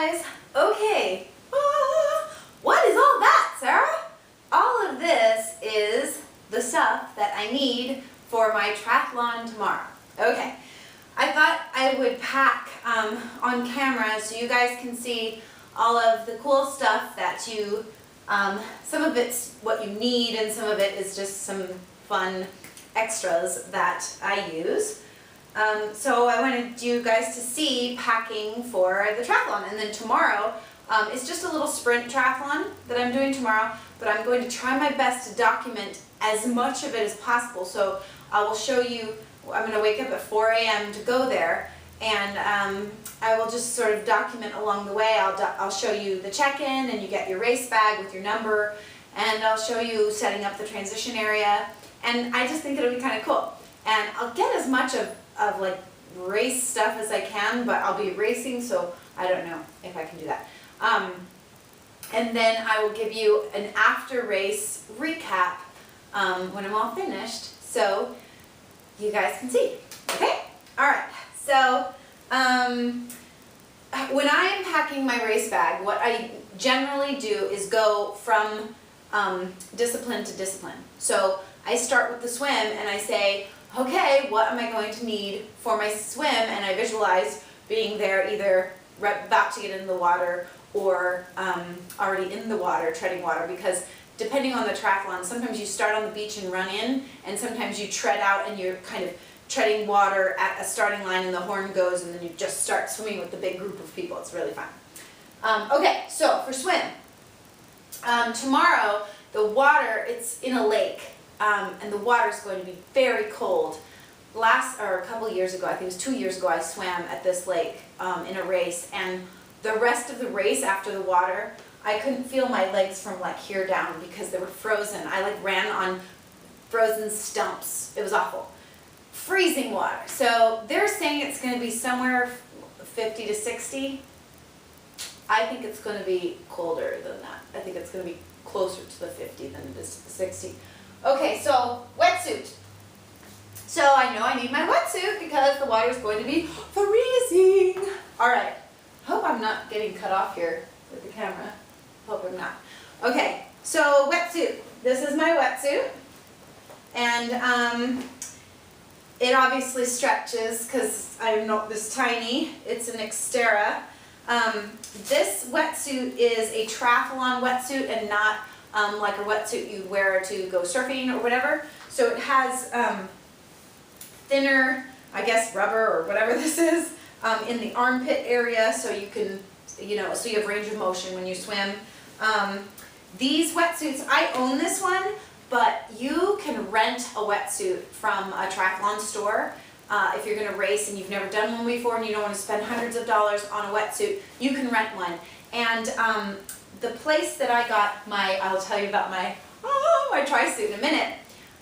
guys. Okay. What is all that, Sarah? All of this is the stuff that I need for my triathlon tomorrow. Okay. I thought I would pack on camera so you guys can see all of the cool stuff that you, some of it's what you need and some of it is just some fun extras that I use. So I wanted you guys to see packing for the triathlon, and then tomorrow it's just a little sprint triathlon that I'm doing tomorrow, but I'm going to try my best to document as much of it as possible. So I will show you, I'm going to wake up at 4 a.m. to go there, and I will just sort of document along the way. I'll show you the check-in, and you get your race bag with your number, and I'll show you setting up the transition area, and I just think it'll be kind of cool. And I'll get as much of like race stuff as I can, but I'll be racing, so I don't know if I can do that. And then I will give you an after race recap when I'm all finished, so you guys can see. Okay? Alright, so when I am packing my race bag, what I generally do is go from discipline to discipline. So I start with the swim and I say, okay, what am I going to need for my swim? And I visualize being there either about to get in the water or already in the water, treading water, because depending on the triathlon, sometimes you start on the beach and run in, and sometimes you tread out and you're kind of treading water at a starting line and the horn goes and then you just start swimming with the big group of people. It's really fun. Okay, so for swim, tomorrow the water, it's in a lake. And the water is going to be very cold. A couple of years ago, I think it was 2 years ago, I swam at this lake in a race, and the rest of the race after the water, I couldn't feel my legs from like here down because they were frozen. I like ran on frozen stumps. It was awful. Freezing water. So they're saying it's going to be somewhere 50 to 60. I think it's going to be colder than that. I think it's going to be closer to the 50 than it is to the 60. Okay, so wetsuit. So I know I need my wetsuit because the water is going to be freezing. All right. Hope I'm not getting cut off here with the camera. Hope I'm not. Okay, so wetsuit. This is my wetsuit, and it obviously stretches because I'm not this tiny. It's an Xterra. This wetsuit is a triathlon wetsuit and not like a wetsuit you wear to go surfing or whatever. So it has thinner, I guess, rubber or whatever this is in the armpit area, so you can, so you have range of motion when you swim. These wetsuits, I own this one, but you can rent a wetsuit from a triathlon store. If you're going to race and you've never done one before and you don't want to spend hundreds of dollars on a wetsuit, you can rent one. And the place that I got I'll tell you about my tri-suit in a minute.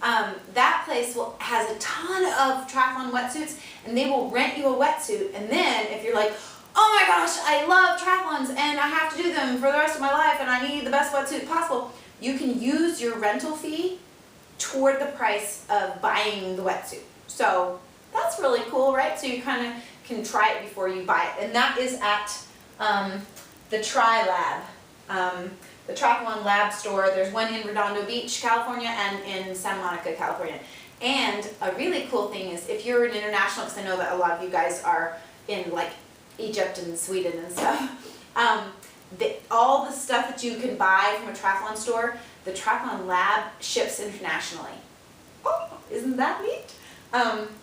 That place has a ton of triathlon wetsuits, and they will rent you a wetsuit, and then if you're like, oh my gosh, I love triathlons and I have to do them for the rest of my life and I need the best wetsuit possible, you can use your rental fee toward the price of buying the wetsuit. So that's really cool, right? So you kind of can try it before you buy it, and that is at the Tri Lab. The Triathlon Lab store. There's one in Redondo Beach, California, and in Santa Monica, California. And a really cool thing is, if you're an international, because I know that a lot of you guys are in like Egypt and Sweden and stuff, all the stuff that you can buy from a triathlon store, the Triathlon Lab ships internationally. Oh, isn't that neat?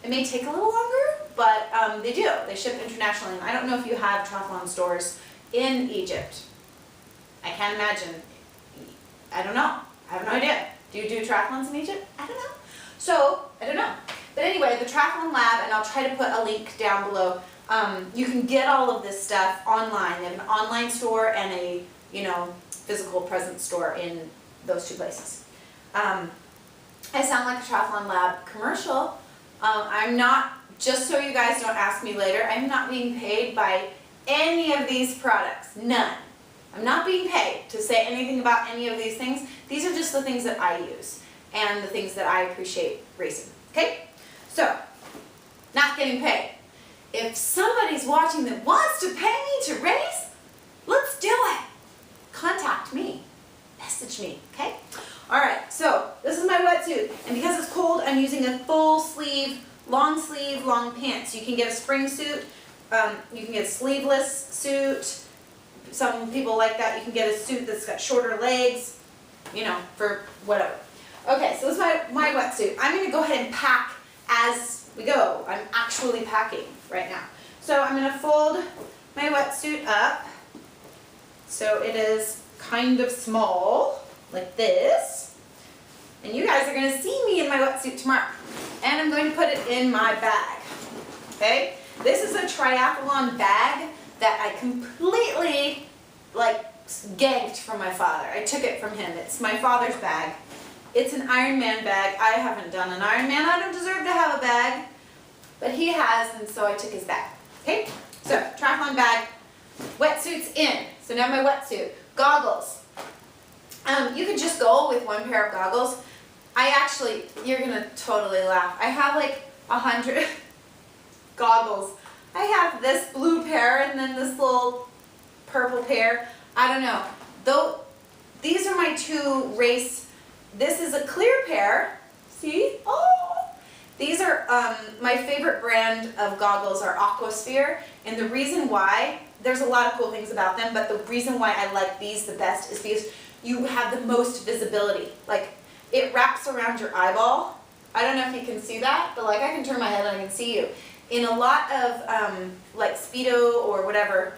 It may take a little longer, but they do. They ship internationally. And I don't know if you have triathlon stores in Egypt. I can't imagine. I don't know. I have no idea. Do you do triathlons in Egypt? I don't know. So, I don't know. But anyway, the Triathlon Lab, and I'll try to put a link down below. You can get all of this stuff online. They have an online store and a, physical presence store in those two places. I sound like a Triathlon Lab commercial. I'm not, just so you guys don't ask me later, I'm not being paid by any of these products. None. I'm not being paid to say anything about any of these things. These are just the things that I use and the things that I appreciate racing. Okay? So, not getting paid. If somebody's watching that wants to pay me to race, I'm using a full sleeve, long pants. You can get a spring suit, you can get a sleeveless suit. Some people like that. You can get a suit that's got shorter legs, you know, for whatever. Okay, so this is my wetsuit. I'm going to go ahead and pack as we go. I'm actually packing right now. So I'm going to fold my wetsuit up so it is kind of small, like this. And you guys are going to see me in my wetsuit tomorrow. And I'm going to put it in my bag. Okay? This is a triathlon bag that I completely, like, ganked from my father. I took it from him. It's my father's bag. It's an Ironman bag. I haven't done an Ironman. I don't deserve to have a bag. But he has, and so I took his bag. Okay? So, triathlon bag. Wetsuit's in. So now my wetsuit. Goggles. You could just go with one pair of goggles. I actually, you're going to totally laugh. I have like 100 goggles. I have this blue pair and then this little purple pair. I don't know. Though these are my two race. This is a clear pair. See? Oh! These are my favorite brand of goggles are Aquasphere, and the reason why, there's a lot of cool things about them, but the reason why I like these the best is because you have the most visibility. Like, it wraps around your eyeball. I don't know if you can see that, but like I can turn my head and I can see you. In a lot of like Speedo or whatever,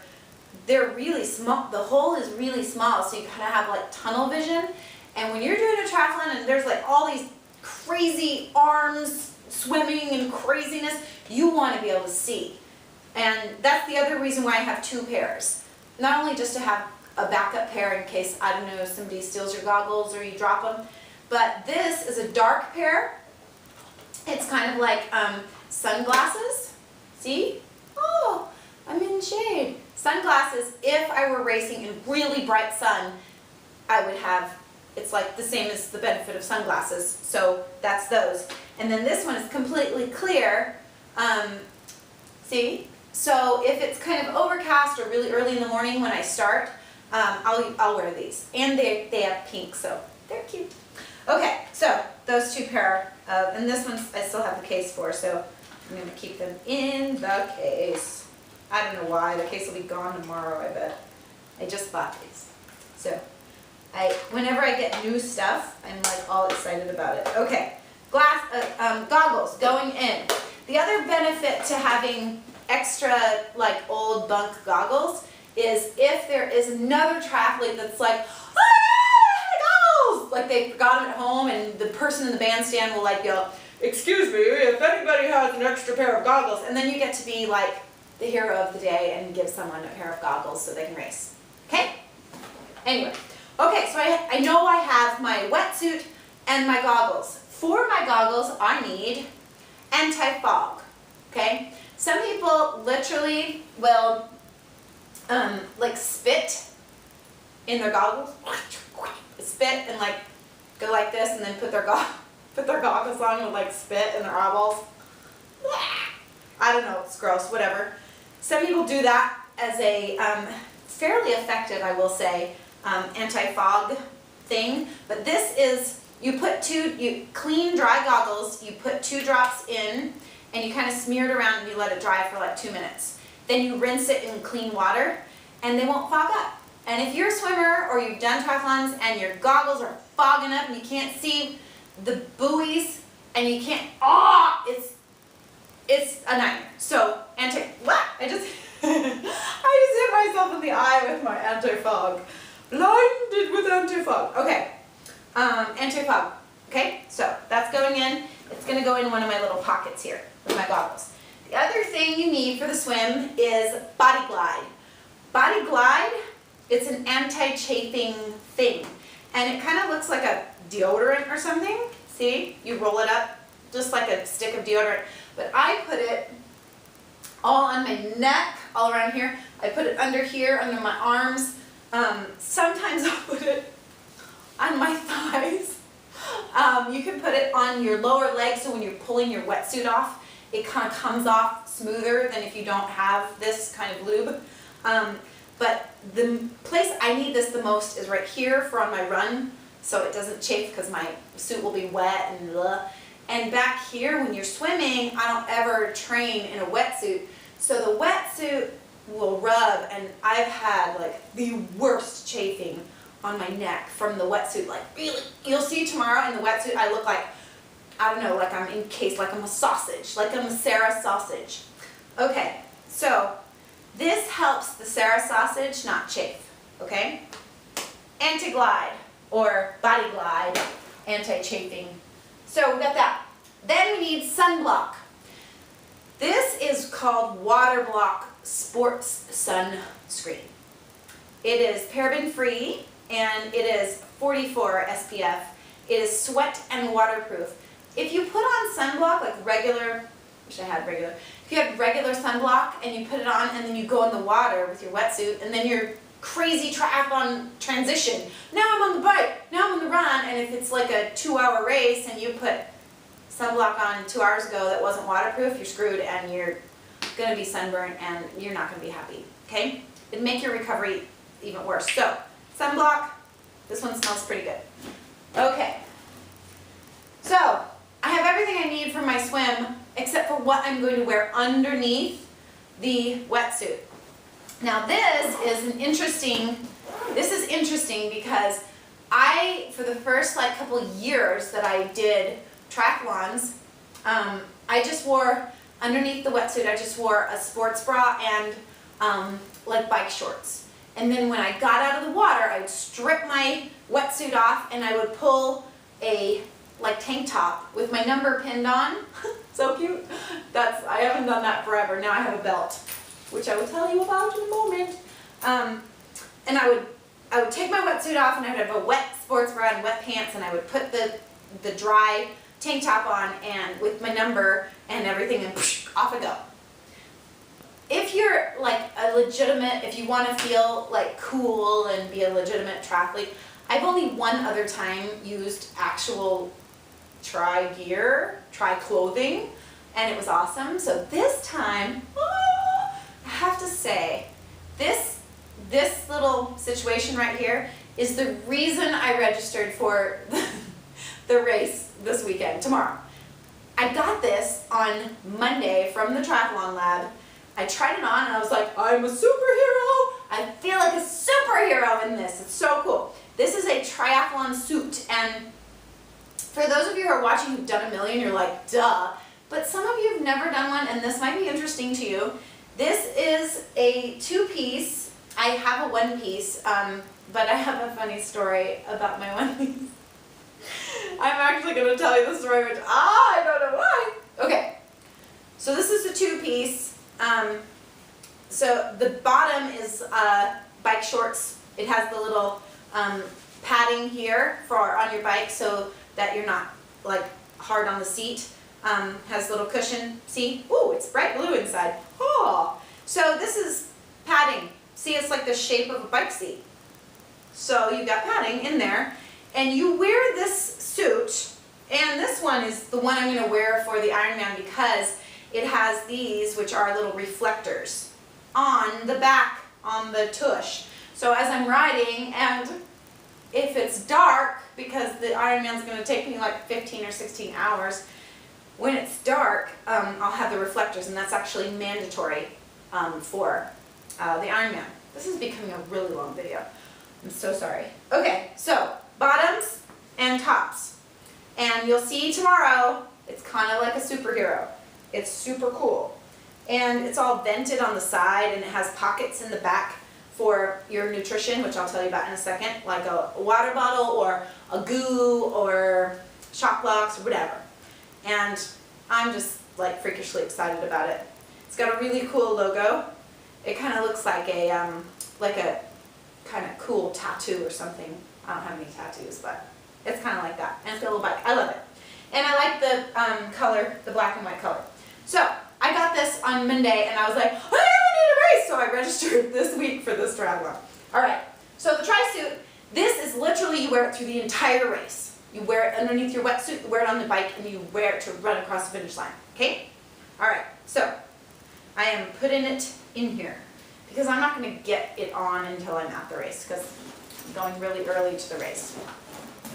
they're really small. The hole is really small, so you kind of have like tunnel vision. And when you're doing a triathlon and there's like all these crazy arms swimming and craziness, you want to be able to see. And that's the other reason why I have two pairs. Not only just to have a backup pair in case, I don't know, somebody steals your goggles or you drop them, but this is a dark pair. It's kind of like sunglasses. See? Oh, I'm in shade. Sunglasses, if I were racing in really bright sun, I would have, it's like the same as the benefit of sunglasses. So that's those. And then this one is completely clear. See? So if it's kind of overcast or really early in the morning when I start, I'll wear these. And they have pink, so they're cute. Okay, so those two pair of, and this one I still have the case for, so I'm going to keep them in the case. I don't know why, the case will be gone tomorrow, I bet. I just bought these. So, whenever I get new stuff, I'm like all excited about it. Okay, goggles going in. The other benefit to having extra like old bunk goggles is if there is another triathlete that's like, like they forgot them at home and the person in the bandstand will like yell, "Excuse me, if anybody has an extra pair of goggles," and then you get to be like the hero of the day and give someone a pair of goggles so they can race. Okay? Anyway, okay, so I know I have my wetsuit and my goggles. For my goggles, I need anti-fog. Okay? Some people literally will like spit in their goggles. Spit and like go like this and then put their goggles on and like spit in their eyeballs. I don't know, it's gross, whatever. Some people do that as a fairly effective, I will say, anti-fog thing. But this is, you clean dry goggles, you put 2 drops in and you kind of smear it around and you let it dry for like 2 minutes. Then you rinse it in clean water and they won't fog up. And if you're a swimmer or you've done triathlons and your goggles are fogging up and you can't see the buoys and you can't, it's a nightmare. So, I just hit myself in the eye with my anti-fog. Blinded with anti-fog. Okay, anti-fog. Okay, so that's going in. It's going to go in one of my little pockets here with my goggles. The other thing you need for the swim is Body Glide. Body Glide, it's an anti-chafing thing. And it kind of looks like a deodorant or something. See? You roll it up just like a stick of deodorant. But I put it all on my neck, all around here. I put it under here, under my arms. Sometimes I'll put it on my thighs. You can put it on your lower legs, so when you're pulling your wetsuit off, it kind of comes off smoother than if you don't have this kind of lube. But the place I need this the most is right here for on my run, so it doesn't chafe because my suit will be wet and blah. And back here, when you're swimming, I don't ever train in a wetsuit. So the wetsuit will rub, and I've had like the worst chafing on my neck from the wetsuit. Like really, you'll see tomorrow in the wetsuit, I look like, I don't know, like I'm encased, like I'm a sausage, like I'm a Sara sausage. Okay, so this helps the Sara sausage not chafe, okay? Anti-glide, or body glide, anti-chafing. So we got that. Then we need sunblock. This is called Water Block Sports Sunscreen. It is paraben free and it is 44 SPF. It is sweat and waterproof. If you put on sunblock, like regular, wish I had regular, if you have regular sunblock and you put it on and then you go in the water with your wetsuit and then your crazy triathlon transition, now I'm on the bike, now I'm on the run, and if it's like a 2-hour race and you put sunblock on 2 hours ago that wasn't waterproof, you're screwed and you're gonna be sunburned and you're not gonna be happy, okay? It'd make your recovery even worse. So, sunblock, this one smells pretty good. Okay, so I have everything I need for my swim except for what I'm going to wear underneath the wetsuit. Now this is interesting because for the first like couple years that I did triathlons, I just wore, underneath the wetsuit, I just wore a sports bra and like bike shorts. And then when I got out of the water, I would strip my wetsuit off and I would pull a like tank top with my number pinned on. So cute. I haven't done that forever. Now I have a belt, which I will tell you about in a moment. And I would take my wetsuit off and I would have a wet sports bra and wet pants, and I would put the dry tank top on and with my number and everything, and off I go. If you're like a legitimate, if you want to feel like cool and be a legitimate triathlete, I've only one other time used actual tri clothing, and it was awesome. So this time, I have to say, this little situation right here is the reason I registered for the race this weekend, tomorrow. I got this on Monday from the Triathlon Lab. I tried it on and I was like, I'm a superhero. I feel like a superhero in this. It's so cool. This is a triathlon suit, and for those of you who are watching who've done a million, you're like, duh. But some of you have never done one, and this might be interesting to you. This is a 2-piece. I have a 1-piece, but I have a funny story about my 1-piece. I'm actually going to tell you the story, which I don't know why. Okay, so this is a 2-piece. So the bottom is bike shorts. It has the little padding here for on your bike so that you're not like hard on the seat. Has a little cushion. See? Ooh, it's bright blue inside. Oh, so this is padding. See, it's like the shape of a bike seat. So you've got padding in there, and you wear this suit, and this one is the one I'm going to wear for the Ironman because it has these, which are little reflectors on the back, on the tush. So as I'm riding, and if it's dark, because the Ironman's going to take me like 15 or 16 hours, when it's dark, I'll have the reflectors, and that's actually mandatory for the Ironman. This is becoming a really long video. I'm so sorry. Okay, so bottoms and tops. And you'll see tomorrow, it's kind of like a superhero. It's super cool. And it's all vented on the side, and it has pockets in the back for your nutrition, which I'll tell you about in a second, like a water bottle or a goo or shock blocks or whatever. And I'm just like freakishly excited about it. It's got a really cool logo. It kind of looks like a kind of cool tattoo or something. I don't have any tattoos, but it's kind of like that. And it's got a little bike. I love it. And I like the color, the black and white color. So I got this on Monday, and I was like, I need a race! So I registered this week for this triathlon. All right, so the tri-suit, this is literally, you wear it through the entire race. You wear it underneath your wetsuit, you wear it on the bike, and you wear it to run across the finish line, okay? All right, so I am putting it in here because I'm not going to get it on until I'm at the race because I'm going really early to the race.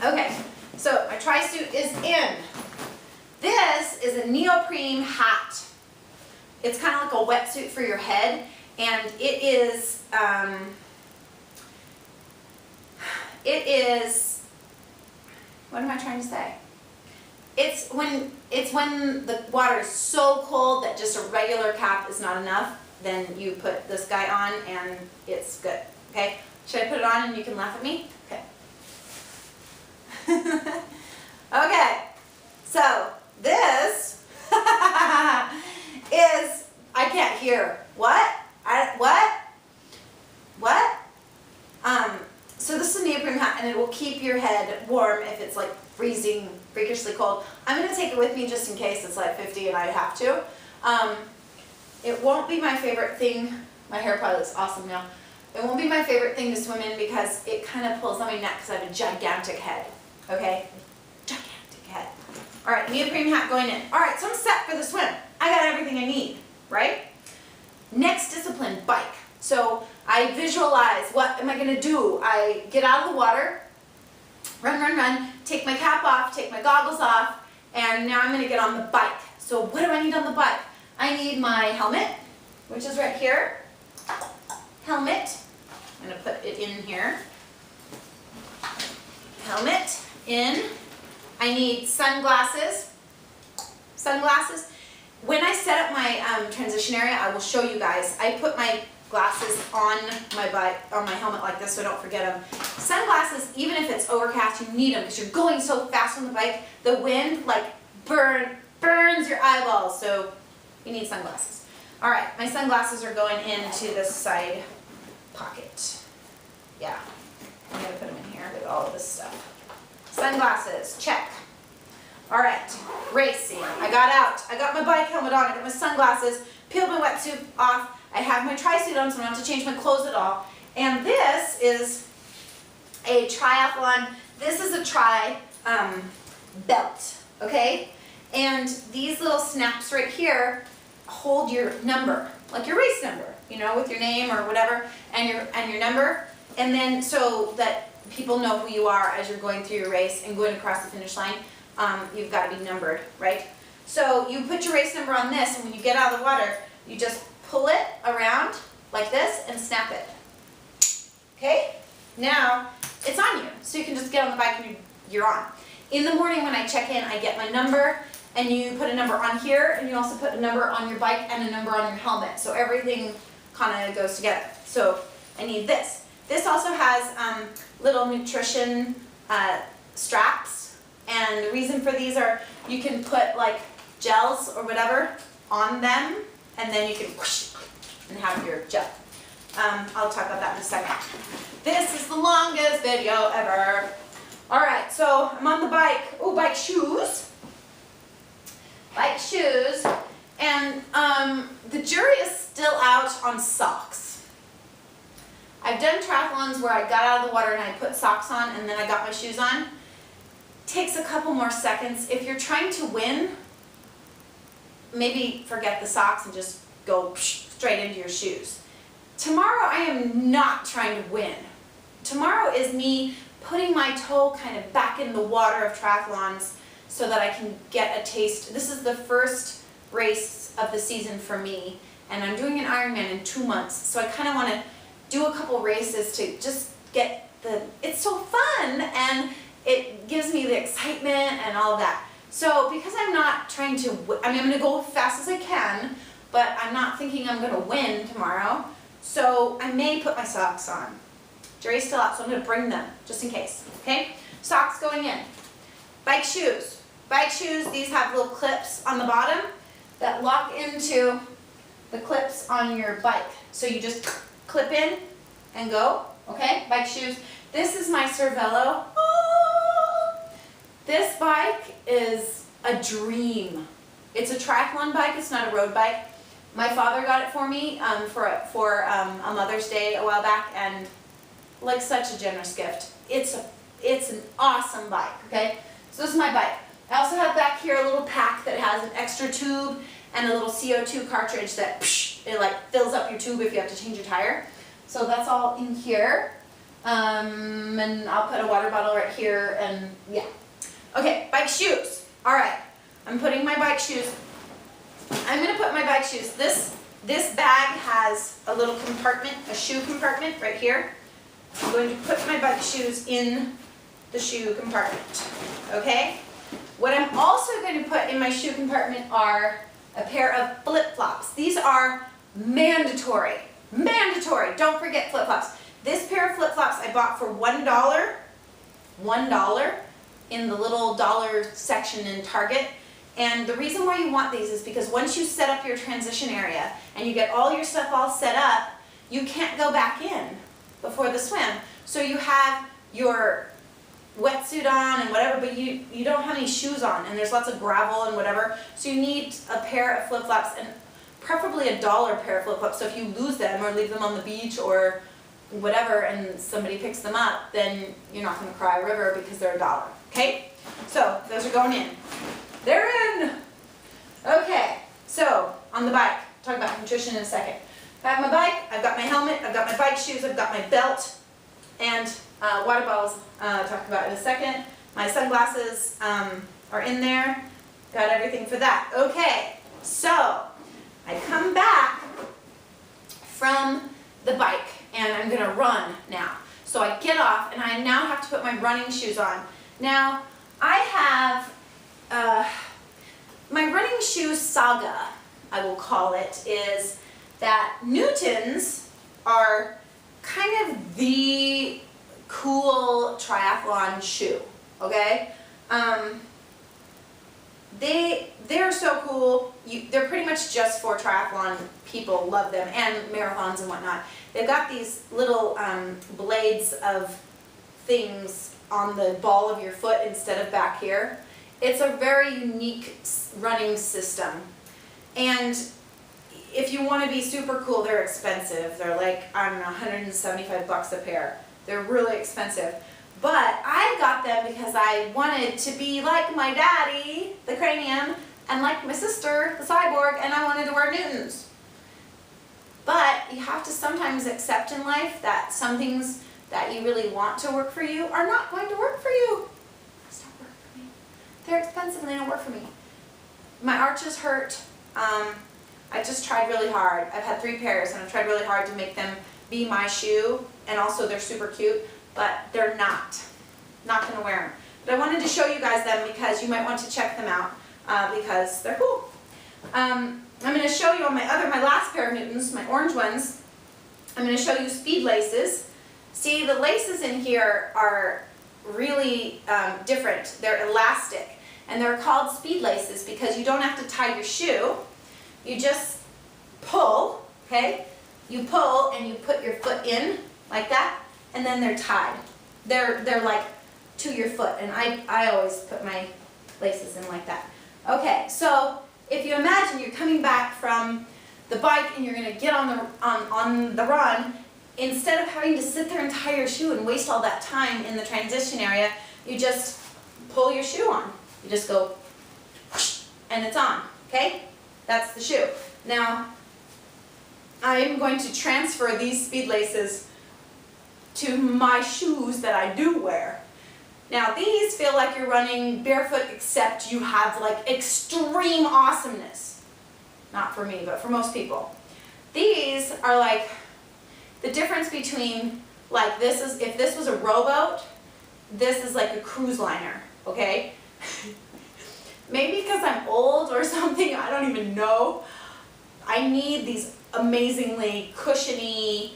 Okay, so my tri-suit is in. This is a neoprene hat. It's kind of like a wetsuit for your head, and it is, what am I trying to say? It's when the water is so cold that just a regular cap is not enough, then you put this guy on and it's good, okay? Should I put it on and you can laugh at me? Okay. Okay, so this is, I can't hear. What? What? So this is a neoprene hat, and it will keep your head warm if it's like freezing, freakishly cold. I'm going to take it with me just in case it's like 50 and I have to. It won't be my favorite thing. My hair probably looks awesome now. It won't be my favorite thing to swim in because it kind of pulls on my neck because I have a gigantic head. Okay? Gigantic head. All right, neoprene hat going in. All right, so I'm set for the swim. I got everything I need, right? Next discipline, bike. So I visualize, what am I going to do? I get out of the water, run, take my cap off, take my goggles off, and now I'm going to get on the bike. So what do I need on the bike? I need my helmet, which is right here. Helmet. I'm going to put it in here. Helmet in. I need sunglasses. Sunglasses. When I set up my transition area, I will show you guys. I put my glasses on my bike, on my helmet like this so I don't forget them. Sunglasses, even if it's overcast, you need them because you're going so fast on the bike. The wind like burns your eyeballs, so you need sunglasses. All right, my sunglasses are going into this side pocket. Yeah, I'm gonna put them in here with all of this stuff. Sunglasses, check. All right, racing. I got out. I got my bike helmet on. I got my sunglasses, peeled my wetsuit off. I have my tri-suit on, so I don't have to change my clothes at all. And this is a triathlon. This is a tri belt, okay? And these little snaps right here hold your number, like your race number, you know, with your name or whatever, and your number. And then so that people know who you are as you're going through your race and going across the finish line. You've got to be numbered, right? So you put your race number on this, and when you get out of the water, you just pull it around like this and snap it. Okay? Now, it's on you, so you can just get on the bike and you're on. In the morning when I check in, I get my number, and you put a number on here, and you also put a number on your bike and a number on your helmet, so everything kind of goes together. So I need this. This also has little nutrition straps, and the reason for these are you can put like gels or whatever on them, and then you can whoosh and have your gel. I'll talk about that in a second. This is the longest video ever. All right, so I'm on the bike. Oh, bike shoes. Bike shoes. And the jury is still out on socks. I've done triathlons where I got out of the water and I put socks on and then I got my shoes on. Takes a couple more seconds. If you're trying to win, maybe forget the socks and just go straight into your shoes. Tomorrow I am not trying to win. Tomorrow is me putting my toe kind of back in the water of triathlons so that I can get a taste. This is the first race of the season for me, and I'm doing an Ironman in 2 months, so I kind of want to do a couple races to just get it's so fun, and it gives me the excitement and all of that. So because I'm not trying to, I'm going to go as fast as I can, but I'm not thinking I'm going to win tomorrow, so I may put my socks on. Jury's still out, so I'm going to bring them, just in case, okay? Socks going in. Bike shoes. Bike shoes, these have little clips on the bottom that lock into the clips on your bike. So you just clip in and go, okay? Bike shoes. This is my Cervelo. Oh! This bike is a dream. It's a triathlon bike, it's not a road bike. My father got it for me for a Mother's Day a while back, and like such a generous gift. It's an awesome bike, okay? So this is my bike. I also have back here a little pack that has an extra tube and a little CO2 cartridge that it like fills up your tube if you have to change your tire. So that's all in here. And I'll put a water bottle right here, and yeah. Okay, bike shoes. All right. I'm putting my bike shoes. I'm gonna put my bike shoes. This bag has a little compartment, a shoe compartment right here. I'm going to put my bike shoes in the shoe compartment, okay? What I'm also going to put in my shoe compartment are a pair of flip-flops. These are mandatory, mandatory. Don't forget flip-flops. This pair of flip-flops I bought for $1 in the little dollar section in Target. And the reason why you want these is because once you set up your transition area and you get all your stuff all set up, you can't go back in before the swim. So you have your wetsuit on and whatever, but you don't have any shoes on, and there's lots of gravel and whatever. So you need a pair of flip-flops, and preferably $1 pair of flip-flops. So if you lose them or leave them on the beach or whatever and somebody picks them up, then you're not going to cry a river because they're $1. Okay? So those are going in. They're in! Okay, so on the bike, talk about nutrition in a second. I have my bike, I've got my helmet, I've got my bike shoes, I've got my belt, and water bottles, talk about in a second. My sunglasses are in there, got everything for that. Okay, so I come back from the bike and I'm gonna run now. So I get off and I now have to put my running shoes on. Now, I have my running shoe saga, I will call it, is that Newtons are kind of the cool triathlon shoe, okay? They're so cool. They're pretty much just for triathlon people, love them, and marathons and whatnot. They've got these little blades of things on the ball of your foot instead of back here. It's a very unique running system. And if you want to be super cool, they're expensive. They're like, I don't know, $175 a pair. They're really expensive. But I got them because I wanted to be like my daddy, the cranium, and like my sister, the cyborg, and I wanted to wear Newtons. But you have to sometimes accept in life that some things that you really want to work for you are not going to work for you. They don't work for me. They're expensive and they don't work for me. My arches hurt. I just tried really hard. I've had 3 pairs and I've tried really hard to make them be my shoe, and also they're super cute, but they're not going to wear them. But I wanted to show you guys them because you might want to check them out because they're cool. I'm going to show you on my last pair of Newtons, my orange ones. I'm going to show you speed laces. See, the laces in here are really different. They're elastic, and they're called speed laces because you don't have to tie your shoe. You just pull, okay? You pull and you put your foot in like that, and then they're tied. They're like to your foot, and I always put my laces in like that. Okay, so if you imagine you're coming back from the bike and you're going to get on the run, instead of having to sit there and tie your shoe and waste all that time in the transition area, you just pull your shoe on. You just go, and it's on, okay? That's the shoe. Now, I'm going to transfer these speed laces to my shoes that I do wear. Now, these feel like you're running barefoot, except you have like extreme awesomeness. Not for me, but for most people. These are like the difference between, like, this is, if this was a rowboat, this is like a cruise liner, okay? Maybe because I'm old or something, I don't even know. I need these amazingly cushiony,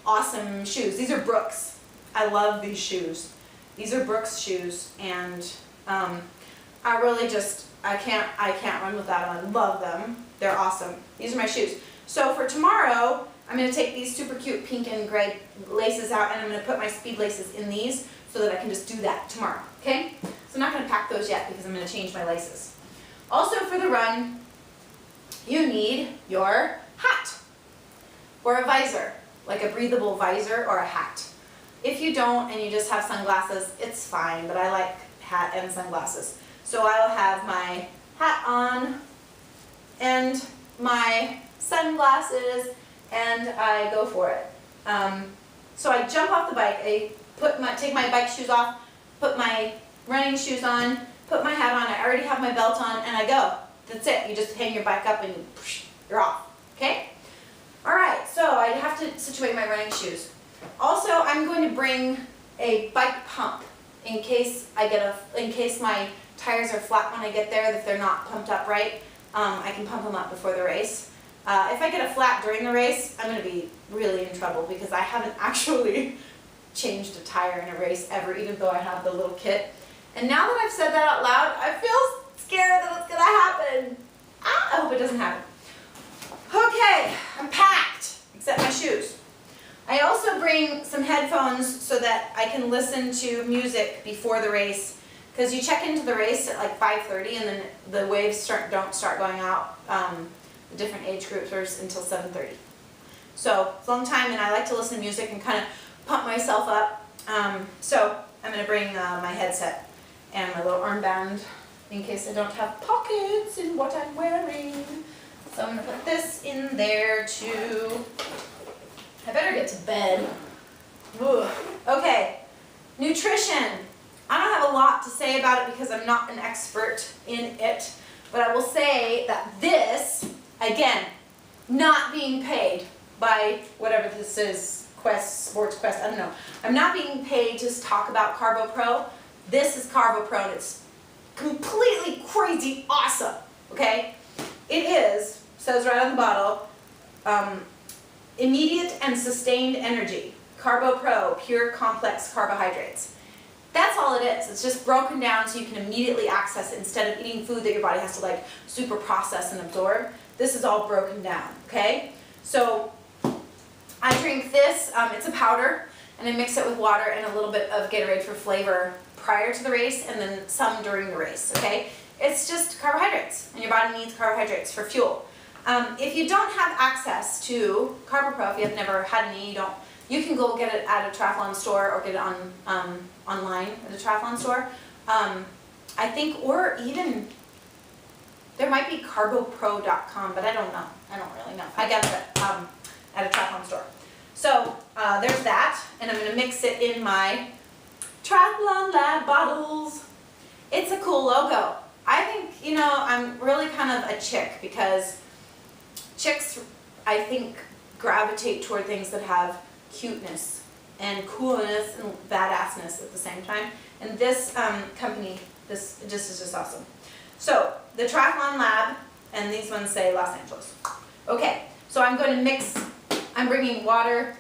awesome shoes. These are Brooks. I love these shoes. These are Brooks shoes, and I really just, I can't run without them. I love them. They're awesome. These are my shoes. So for tomorrow, I'm going to take these super cute pink and gray laces out, and I'm going to put my speed laces in these so that I can just do that tomorrow, okay? So I'm not going to pack those yet because I'm going to change my laces. Also for the run, you need your hat or a visor, like a breathable visor or a hat. If you don't and you just have sunglasses, it's fine, but I like hat and sunglasses. So I'll have my hat on and my sunglasses, and I go for it. So I jump off the bike, I take my bike shoes off, put my running shoes on, put my hat on, I already have my belt on, and I go. That's it. You just hang your bike up and you're off. Okay? Alright, so I have to situate my running shoes. Also, I'm going to bring a bike pump in case my tires are flat when I get there, if they're not pumped up right. I can pump them up before the race. If I get a flat during the race, I'm going to be really in trouble because I haven't actually changed a tire in a race ever, even though I have the little kit. And now that I've said that out loud, I feel scared that it's going to happen. I hope it doesn't happen. Okay, I'm packed, except my shoes. I also bring some headphones so that I can listen to music before the race, because you check into the race at like 5:30 and then the waves don't start going out, the different age groups, until 7:30. So it's a long time, and I like to listen to music and kind of pump myself up. So I'm going to bring my headset and my little armband in case I don't have pockets in what I'm wearing. So I'm going to put this in there too. I better get to bed. Ugh. Okay, nutrition. I don't have a lot to say about it because I'm not an expert in it, but I will say that this, again, not being paid by whatever this is, Quest, Sports Quest, I don't know. I'm not being paid to talk about Carbo Pro. This is Carbo Pro, and it's completely crazy awesome, okay? It is, says right on the bottle, immediate and sustained energy. Carbo Pro, pure complex carbohydrates. That's all it is. It's just broken down so you can immediately access it instead of eating food that your body has to like super process and absorb. This is all broken down, okay? So I drink this, it's a powder, and I mix it with water and a little bit of Gatorade for flavor prior to the race and then some during the race, okay? It's just carbohydrates, and your body needs carbohydrates for fuel. If you don't have access to Carbo Pro, if you've never had any, you can go get it at a triathlon store or get it online at a triathlon store. I think, or even, there might be carbopro.com, but I don't know. I don't really know. I get it at a triathlon store. So there's that, and I'm going to mix it in my Triathlon Bag bottles. It's a cool logo. I think, you know, I'm really kind of a chick because chicks, I think, gravitate toward things that have cuteness and coolness and badassness at the same time. And this company, this is just awesome. So the Triathlon Lab, and these ones say Los Angeles. Okay, so I'm going to mix, I'm bringing water,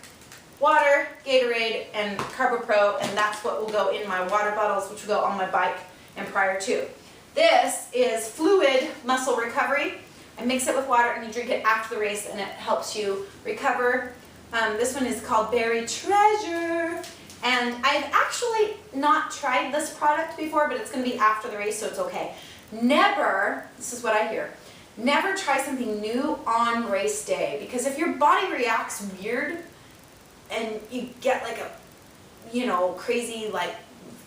Gatorade, and Carbo Pro, and that's what will go in my water bottles, which will go on my bike and prior to. This is fluid muscle recovery. I mix it with water and you drink it after the race and it helps you recover. This one is called Berry Treasure, and I've actually not tried this product before, but it's going to be after the race, so it's okay. Never, this is what I hear, never try something new on race day, because if your body reacts weird and you get like a, you know, crazy like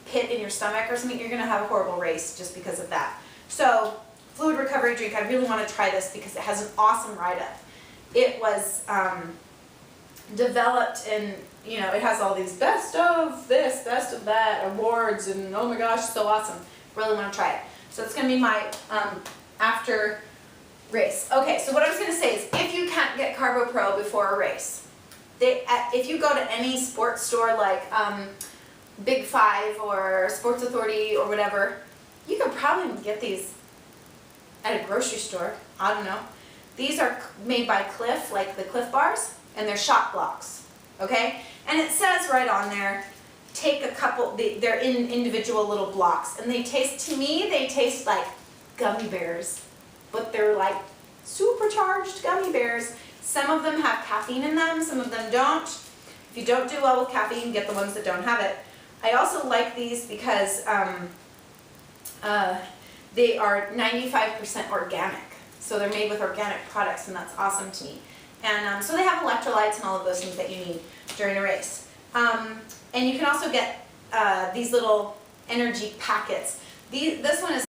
pit in your stomach or something, you're going to have a horrible race just because of that. So, fluid recovery drink, I really want to try this because it has an awesome write-up. It was developed and, you know, it has all these best of this, best of that awards, and oh my gosh, so awesome. Really want to try it. So it's going to be my after race. Okay, so what I was going to say is if you can't get Carbo Pro before a race, if you go to any sports store like Big Five or Sports Authority or whatever, you can probably get these at a grocery store. I don't know. These are made by Cliff, like the Cliff bars, and they're shot blocks, okay? And it says right on there, take a couple, they're in individual little blocks, and they taste, to me, they taste like gummy bears, but they're like supercharged gummy bears. Some of them have caffeine in them, some of them don't. If you don't do well with caffeine, get the ones that don't have it. I also like these because they are 95% organic. So they're made with organic products, and that's awesome to me. And so they have electrolytes and all of those things that you need during a race. And you can also get these little energy packets. This one is